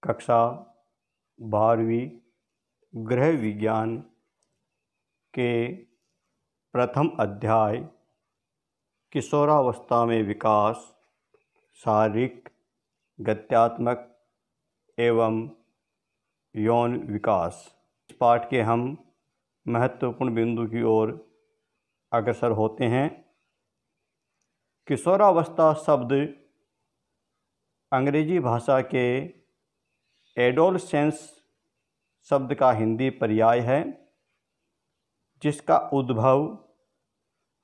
कक्षा 12वीं गृह विज्ञान के प्रथम अध्याय किशोरावस्था में विकास, शारीरिक, गत्यात्मक एवं यौन विकास। इस पाठ के हम महत्वपूर्ण बिंदु की ओर अग्रसर होते हैं। किशोरावस्था शब्द अंग्रेजी भाषा के एडोलसेंस शब्द का हिंदी पर्याय है, जिसका उद्भव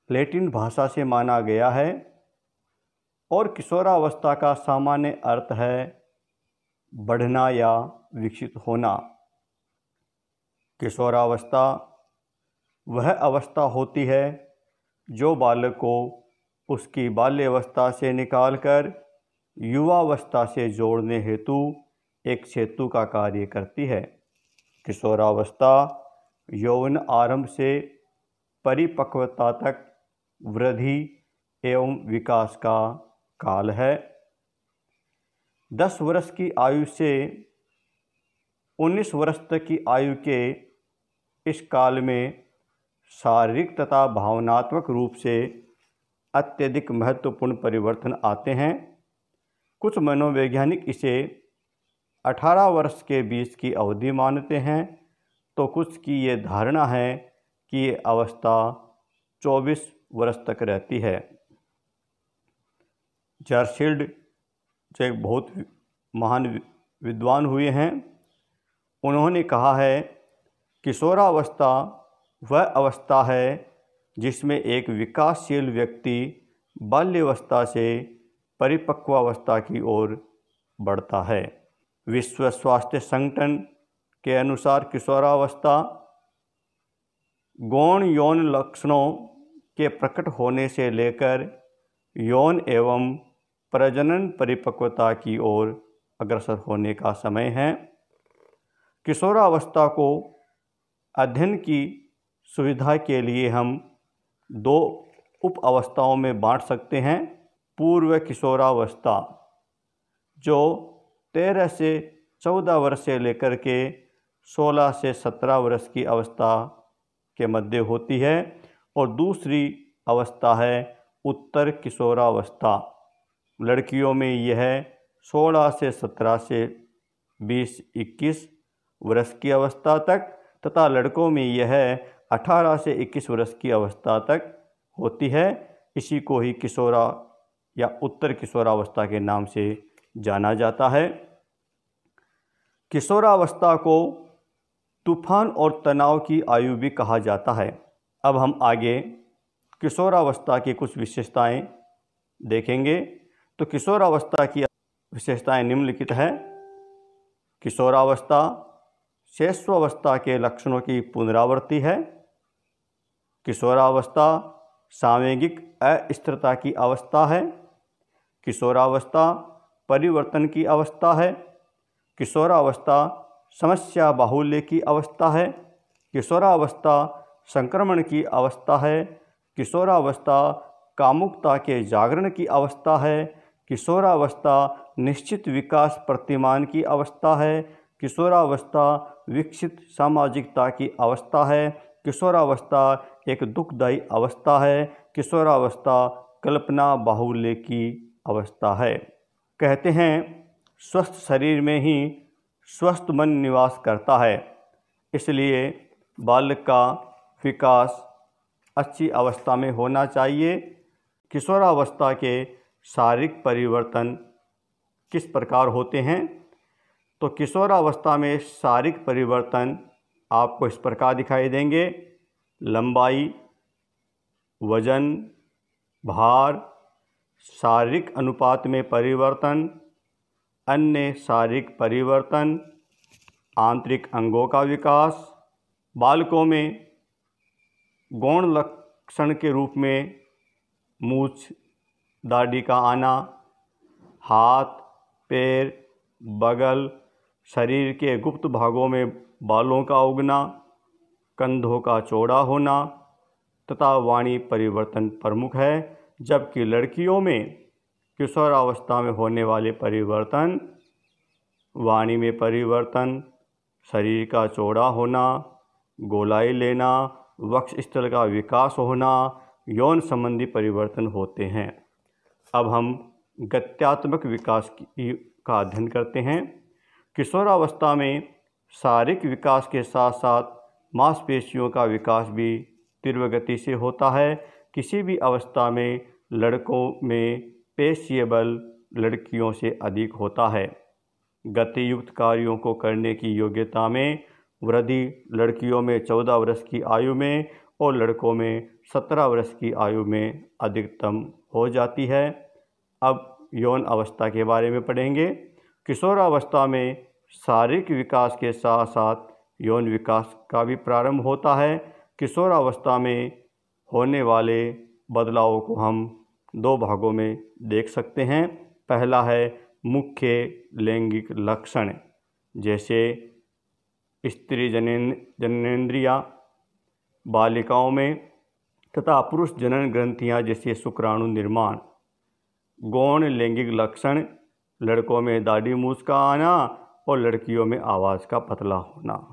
लैटिन भाषा से माना गया है और किशोरावस्था का सामान्य अर्थ है बढ़ना या विकसित होना। किशोरावस्था वह अवस्था होती है जो बालक को उसकी बाल्यावस्था से निकालकर युवावस्था से जोड़ने हेतु एक सेतु का कार्य करती है। किशोरावस्था यौवन आरंभ से परिपक्वता तक वृद्धि एवं विकास का काल है। 10 वर्ष की आयु से 19 वर्ष तक की आयु के इस काल में शारीरिक तथा भावनात्मक रूप से अत्यधिक महत्वपूर्ण परिवर्तन आते हैं। कुछ मनोवैज्ञानिक इसे 18 वर्ष के बीच की अवधि मानते हैं, तो कुछ की ये धारणा है कि ये अवस्था 24 वर्ष तक रहती है। जर्सील्ड जो एक बहुत महान विद्वान हुए हैं, उन्होंने कहा है किशोरावस्था वह अवस्था है जिसमें एक विकासशील व्यक्ति बाल्यावस्था से परिपक्वावस्था की ओर बढ़ता है। विश्व स्वास्थ्य संगठन के अनुसार किशोरावस्था गौण यौन लक्षणों के प्रकट होने से लेकर यौन एवं प्रजनन परिपक्वता की ओर अग्रसर होने का समय है। किशोरावस्था को अध्ययन की सुविधा के लिए हम 2 उप अवस्थाओं में बांट सकते हैं। पूर्व किशोरावस्था जो 13 से 14 वर्ष से लेकर के 16 से 17 वर्ष की अवस्था के मध्य होती है, और दूसरी अवस्था है उत्तर किशोरावस्था। लड़कियों में यह 16 से 17 से 20-21 वर्ष की अवस्था तक तथा लड़कों में यह 18 से 21 वर्ष की अवस्था तक होती है। इसी को ही किशोरा या उत्तर किशोरावस्था के नाम से जाना जाता है। किशोरावस्था को तूफान और तनाव की आयु भी कहा जाता है। अब हम आगे किशोरावस्था की कुछ विशेषताएं देखेंगे। तो किशोरावस्था की विशेषताएं निम्नलिखित है। किशोरावस्था शैशवावस्था के लक्षणों की पुनरावृत्ति है। किशोरावस्था सांवेगिक अस्थिरता की अवस्था है। किशोरावस्था परिवर्तन की अवस्था है। किशोरावस्था समस्या बाहुल्य की अवस्था है। किशोरावस्था संक्रमण की अवस्था है। किशोरावस्था कामुकता के जागरण की अवस्था है। किशोरावस्था निश्चित विकास प्रतिमान की अवस्था है। किशोरावस्था विकसित सामाजिकता की अवस्था है। किशोरावस्था एक दुखदायी अवस्था है। किशोरावस्था कल्पना बाहुल्य की अवस्था है। कहते हैं स्वस्थ शरीर में ही स्वस्थ मन निवास करता है, इसलिए बालक का विकास अच्छी अवस्था में होना चाहिए। किशोरावस्था के शारीरिक परिवर्तन किस प्रकार होते हैं? तो किशोरावस्था में शारीरिक परिवर्तन आपको इस प्रकार दिखाई देंगे। लंबाई, वजन, भार, शारीरिक अनुपात में परिवर्तन, अन्य शारीरिक परिवर्तन, आंतरिक अंगों का विकास। बालकों में गौण लक्षण के रूप में मूछ, दाढ़ी का आना, हाथ, पैर, बगल, शरीर के गुप्त भागों में बालों का उगना, कंधों का चौड़ा होना तथा वाणी परिवर्तन प्रमुख है। जबकि लड़कियों में किशोरावस्था में होने वाले परिवर्तन वाणी में परिवर्तन, शरीर का चौड़ा होना, गोलाई लेना, वक्ष स्थल का विकास होना, यौन संबंधी परिवर्तन होते हैं। अब हम गत्यात्मक विकास का अध्ययन करते हैं। किशोरावस्था में शारीरिक विकास के साथ साथ मांसपेशियों का विकास भी तीव्र गति से होता है। किसी भी अवस्था में लड़कों में पेशीय बल लड़कियों से अधिक होता है। गति युक्त कार्यों को करने की योग्यता में वृद्धि लड़कियों में 14 वर्ष की आयु में और लड़कों में 17 वर्ष की आयु में अधिकतम हो जाती है। अब यौन अवस्था के बारे में पढ़ेंगे। किशोरावस्था में शारीरिक विकास के साथ साथ यौन विकास का भी प्रारंभ होता है। किशोरावस्था में होने वाले बदलावों को हम 2 भागों में देख सकते हैं। पहला है मुख्य लैंगिक लक्षण, जैसे स्त्री जननेंद्रियाँ बालिकाओं में तथा पुरुष जनन ग्रंथियाँ जैसे शुक्राणु निर्माण। गौण लैंगिक लक्षण, लड़कों में दाढ़ी मूंछ का आना और लड़कियों में आवाज़ का पतला होना।